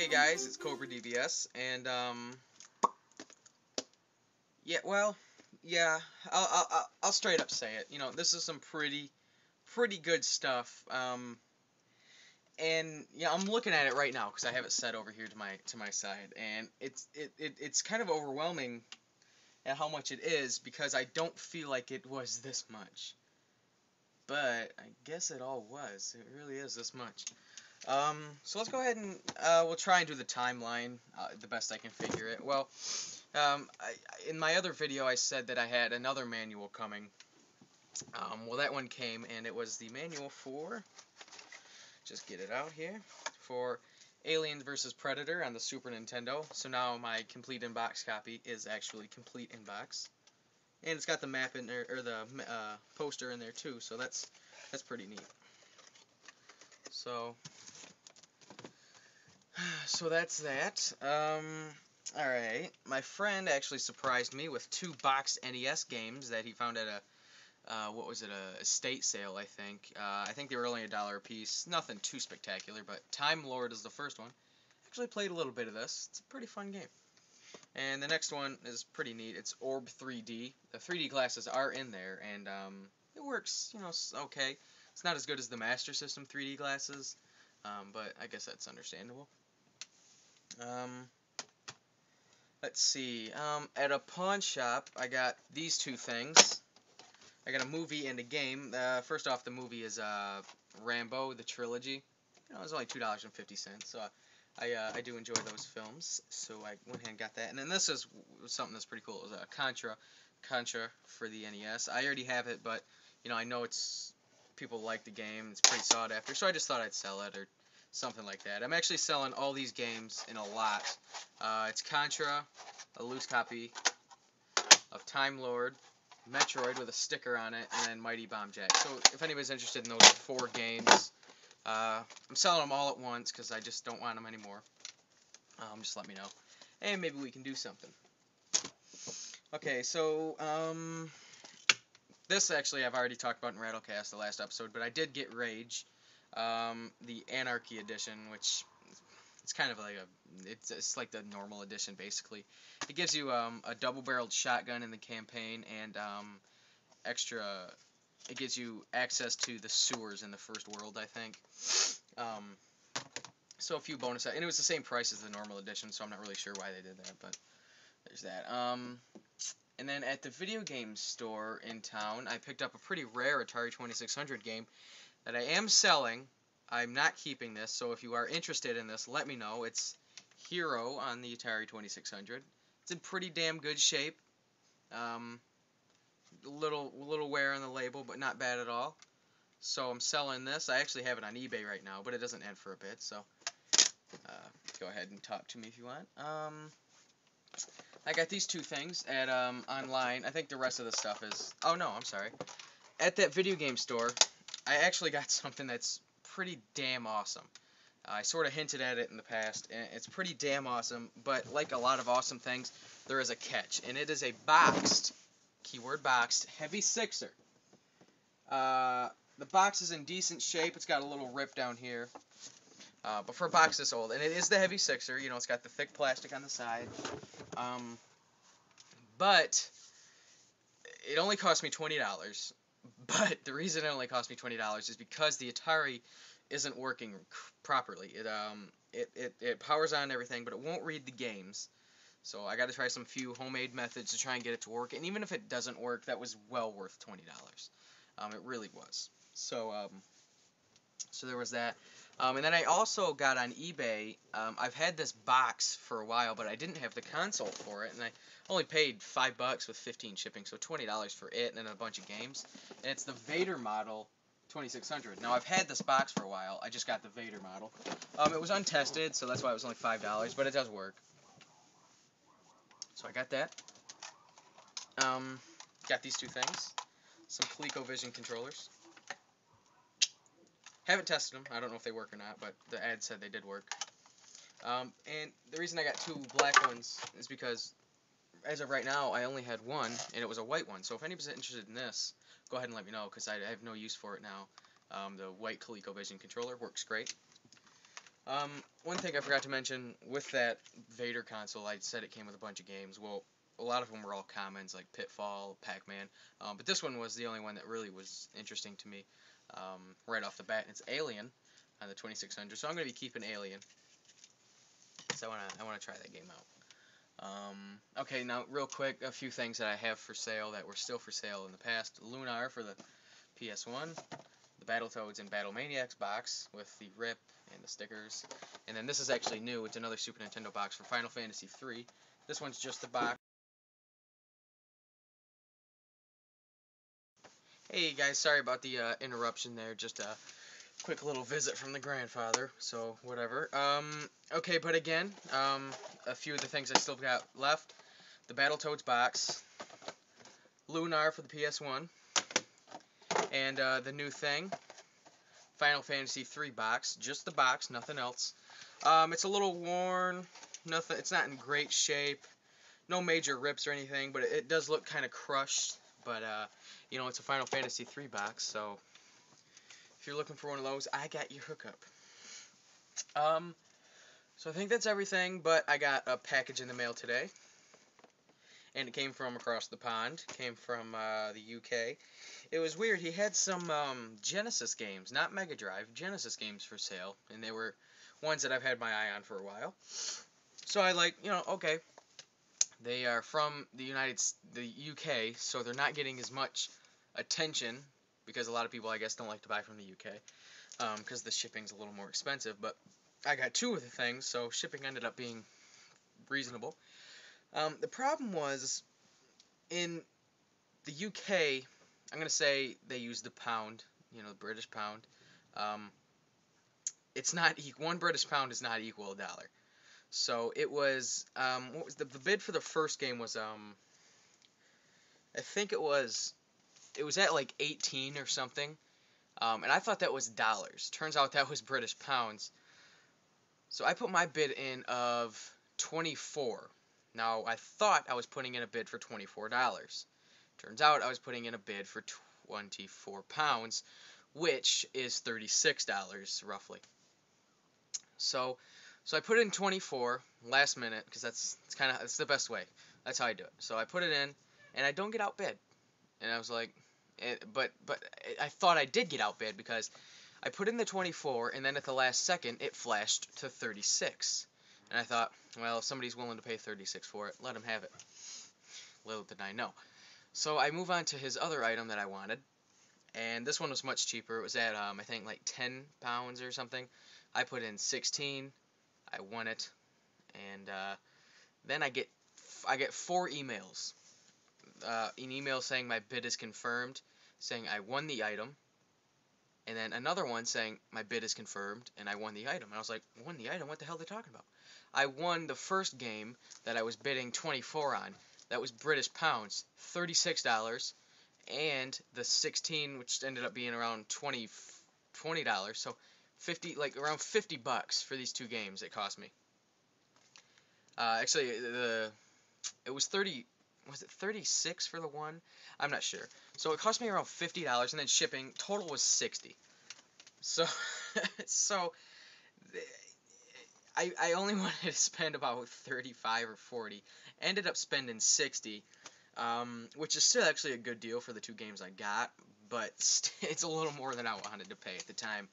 Hey guys, it's Cobradvs, and yeah, well, yeah, I'll straight up say it. You know, this is some pretty good stuff. And yeah, I'm looking at it right now because I have it set over here to my side, and it's kind of overwhelming at how much it is because I don't feel like it was this much. But I guess it all was. It really is this much. So let's go ahead and we'll try and do the timeline the best I can figure it. Well, in my other video I said that I had another manual coming. Well, that one came, and it was the manual for, just get it out here, for Aliens vs. Predator on the Super Nintendo. So now my complete in-box copy is actually complete in-box. And it's got the map in there, or the poster in there too, so that's pretty neat. So that's that. Alright. My friend actually surprised me with 2 boxed NES games that he found at what was it, a estate sale, I think. I think they were only $1 a piece. Nothing too spectacular, but Time Lord is the first one. Actually played a little bit of this. It's a pretty fun game. And the next one is pretty neat. It's Orb 3D. The 3D glasses are in there, and it works, you know, okay. It's not as good as the Master System 3D glasses, but I guess that's understandable. Let's see. At a pawn shop, I got these 2 things. I got a movie and a game. First off, the movie is Rambo, the trilogy. You know, it was only $2.50, so I do enjoy those films. So I went ahead and got that. And then this is something that's pretty cool. It was Contra for the NES. I already have it, but you know, I know people like the game. It's pretty sought after, so I just thought I'd sell it or something like that. I'm actually selling all these games in a lot. It's Contra, a loose copy of Time Lord, Metroid with a sticker on it, and then Mighty Bomb Jack. So if anybody's interested in those 4 games, I'm selling them all at once because I just don't want them anymore. Just let me know, and maybe we can do something. Okay, so this actually I've already talked about in Rattlecast the last episode, but I did get Rage, the Anarchy edition, which it's kind of like it's like the normal edition basically. It gives you a double-barreled shotgun in the campaign, and extra. It gives you access to the sewers in the first world, I think. So a few bonus, and it was the same price as the normal edition, so I'm not really sure why they did that, but there's that. And then at the video game store in town, I picked up a pretty rare Atari 2600 game that I am selling. I'm not keeping this, so if you are interested in this, let me know. It's Hero on the Atari 2600. It's in pretty damn good shape. A little wear on the label, but not bad at all. So I'm selling this. I actually have it on eBay right now, but it doesn't end for a bit, so go ahead and talk to me if you want. I got these 2 things at online. I think the rest of the stuff is... Oh, no, I'm sorry. At that video game store, I actually got something that's pretty damn awesome. I sort of hinted at it in the past, and it's pretty damn awesome, but like a lot of awesome things, there is a catch, and it is a boxed, keyword boxed, heavy sixer. The box is in decent shape. It's got a little rip down here, but for a box this old, and it is the heavy sixer, you know, it's got the thick plastic on the side, but it only cost me $20. But the reason it only cost me $20 is because the Atari isn't working properly. It powers on everything, but it won't read the games. So I got to try some few homemade methods to try and get it to work. And even if it doesn't work, that was well worth $20. It really was. So so there was that. And then I also got on eBay. I've had this box for a while, but I didn't have the console for it, and I only paid $5 with 15 shipping, so $20 for it and a bunch of games. And it's the Vader model 2600. Now I've had this box for a while. I just got the Vader model. It was untested, so that's why it was only $5, but it does work. So I got that. Got these 2 things. Some ColecoVision controllers. Haven't tested them. I don't know if they work or not, but the ad said they did work. And the reason I got 2 black ones is because, as of right now, I only had one, and it was a white one. So if anybody's interested in this, go ahead and let me know, because I have no use for it now. The white ColecoVision controller works great. One thing I forgot to mention with that Vader console, I said it came with a bunch of games. Well, a lot of them were all commons, like Pitfall, Pac-Man. But this one was the only one that really was interesting to me right off the bat. And it's Alien on the 2600. So I'm going to be keeping Alien. So I wanna try that game out. Okay, now real quick, a few things that I have for sale that were still for sale in the past. Lunar for the PS1, the Battletoads and Battle Maniacs box with the rip and the stickers, and then this is actually new. It's another Super Nintendo box for Final Fantasy III. This one's just the box. Hey guys, sorry about the interruption there. Just a quick little visit from the grandfather, so whatever. Okay, but again, a few of the things I still got left. The Battletoads box, Lunar for the PS1, and the new thing, Final Fantasy III box, just the box, nothing else. It's a little worn, nothing. It's not in great shape, no major rips or anything, but it does look kind of crushed. But you know, it's a Final Fantasy III box, so if you're looking for one of those, I got your hookup. So I think that's everything, but I got a package in the mail today, and it came from across the pond. Came from the UK. It was weird. He had some Genesis games, not Mega Drive, Genesis games for sale, and they were ones that I've had my eye on for a while. So I okay, they are from the UK, so they're not getting as much attention because a lot of people, I guess, don't like to buy from the UK because the shipping's a little more expensive. But I got two of the things, so shipping ended up being reasonable. The problem was in the UK, I'm going to say they use the pound, the British pound. It's not one British pound is not equal a dollar. So it was what was the bid for the first game was I think it was at like 18 or something. And I thought that was dollars. Turns out that was British pounds. So I put my bid in of 24. Now I thought I was putting in a bid for $24. Turns out I was putting in a bid for 24 pounds, which is $36 roughly. So I put in 24 last minute because that's the best way. That's how I do it. So I put it in, and I don't get outbid. And I was like, but I thought I did get outbid because I put in the 24, and then at the last second it flashed to 36. And I thought, well, if somebody's willing to pay 36 for it, let him have it. Little did I know. So I move on to his other item that I wanted, and this one was much cheaper. It was at I think like 10 pounds or something. I put in 16. I won it, and then I get 4 emails. An email saying my bid is confirmed, saying I won the item, and then another one saying my bid is confirmed and I won the item. And I was like, won the item? What the hell are they talking about? I won the first game that I was bidding 24 on. That was British pounds, $36, and the 16, which ended up being around $20. So 50, like around $50 for these two games it cost me. Actually, it was 30. Was it 36 for the one? I'm not sure. So it cost me around $50, and then shipping total was 60. So I only wanted to spend about 35 or 40. Ended up spending 60, which is still actually a good deal for the two games I got, but it's a little more than I wanted to pay at the time.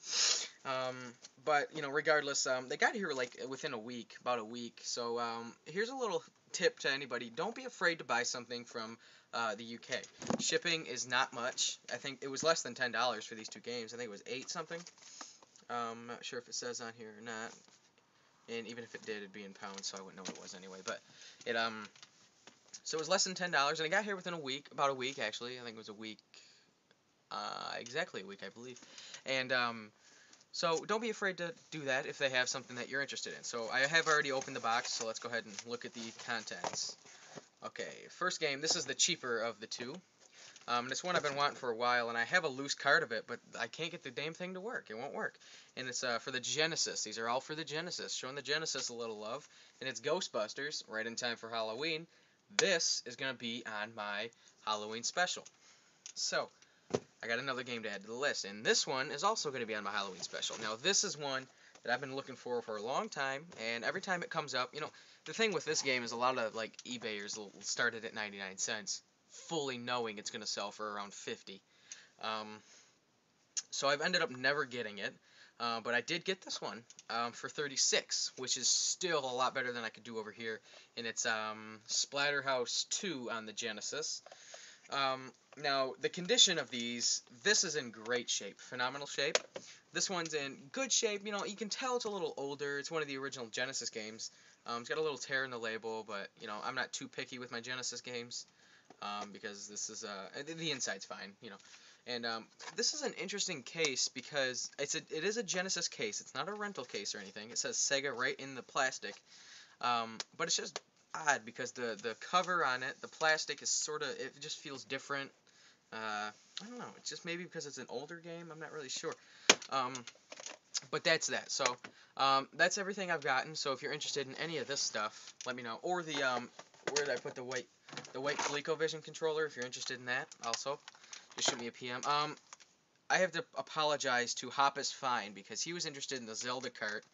But regardless, they got here like within a week, about a week. So here's a little tip to anybody: don't be afraid to buy something from the UK. Shipping is not much. I think it was less than $10 for these two games. I think it was 8 something. I'm not sure if it says on here or not. And even if it did, it'd be in pounds, so I wouldn't know what it was anyway. But it so it was less than $10, and it got here within a week, about a week actually. I think it was a week, exactly a week, I believe. And so don't be afraid to do that if they have something that you're interested in. So I have already opened the box, so let's go ahead and look at the contents. Okay, first game. This is the cheaper of the two. It's one I've been wanting for a while, and I have a loose card of it, but I can't get the damn thing to work. It won't work. And it's for the Genesis. These are all for the Genesis, showing the Genesis a little love. And it's Ghostbusters, right in time for Halloween. This is going to be on my Halloween special. So, I got another game to add to the list, and this one is also going to be on my Halloween special. Now, this is one that I've been looking for a long time, and every time it comes up, the thing with this game is a lot of like eBayers will start it at 99 cents, fully knowing it's gonna sell for around 50. Um, so I've ended up never getting it, but I did get this one for 36, which is still a lot better than I could do over here. And it's Splatterhouse 2 on the Genesis. Now, the condition of these, this is in great shape, phenomenal shape. This one's in good shape. You can tell it's a little older. It's one of the original Genesis games. It's got a little tear in the label, but I'm not too picky with my Genesis games because this is the inside's fine. And this is an interesting case because it is a Genesis case. It's not a rental case or anything. It says Sega right in the plastic, but it's just odd because the cover on it, the plastic is it just feels different. I don't know. It's just maybe because it's an older game. I'm not really sure. Um, but that's that. So that's everything I've gotten. So if you're interested in any of this stuff, let me know. Or the where did I put the white ColecoVision controller? If you're interested in that, also just shoot me a PM. I have to apologize to Hop is Fine because he was interested in the Zelda cart,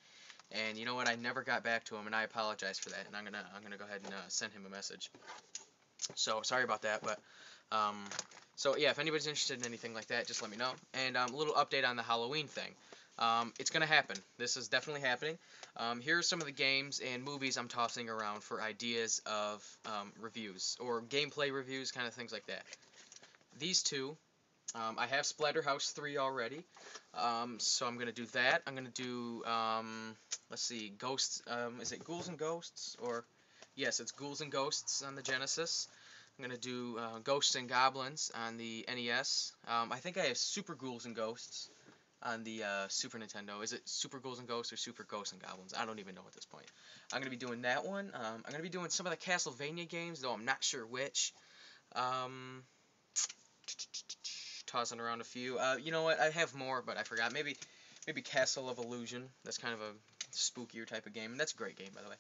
and you know what? I never got back to him, and I apologize for that. And I'm gonna go ahead and send him a message. So sorry about that, but so yeah, if anybody's interested in anything like that, just let me know. And a little update on the Halloween thing. It's gonna happen. This is definitely happening. Here are some of the games and movies I'm tossing around for ideas of reviews or gameplay reviews, kind of things like that. These two, I have Splatterhouse 3 already, so I'm going to do that. I'm going to do, let's see, Ghosts, is it Ghouls and Ghosts? Or, yes, it's Ghouls and Ghosts on the Genesis. I'm going to do Ghosts and Goblins on the NES. I think I have Super Ghouls and Ghosts on the Super Nintendo. Is it Super Ghouls and Ghosts or Super Ghosts and Goblins? I don't even know at this point. I'm going to be doing that one. I'm going to be doing some of the Castlevania games, though I'm not sure which. Tossing around a few. You know what? I have more, but I forgot. Maybe Castle of Illusion. That's kind of a spookier type of game, and that's a great game, by the way.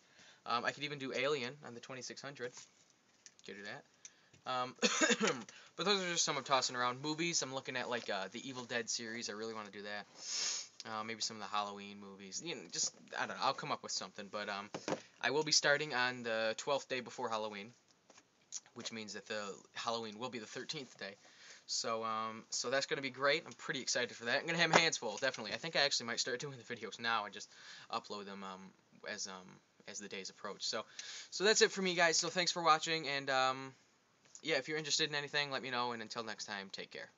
I could even do Alien on the 2600. Could do that. But those are just some I'm tossing around. Movies, I'm looking at like the Evil Dead series. I really want to do that. Maybe some of the Halloween movies. Just I don't know. I'll come up with something. But I will be starting on the 12th day before Halloween, which means that the Halloween will be the 13th day. So that's going to be great. I'm pretty excited for that. I'm going to have my hands full, definitely. I think I actually might start doing the videos now and just upload them as the days approach. So that's it for me, guys. So thanks for watching, and yeah, if you're interested in anything, let me know, and until next time, take care.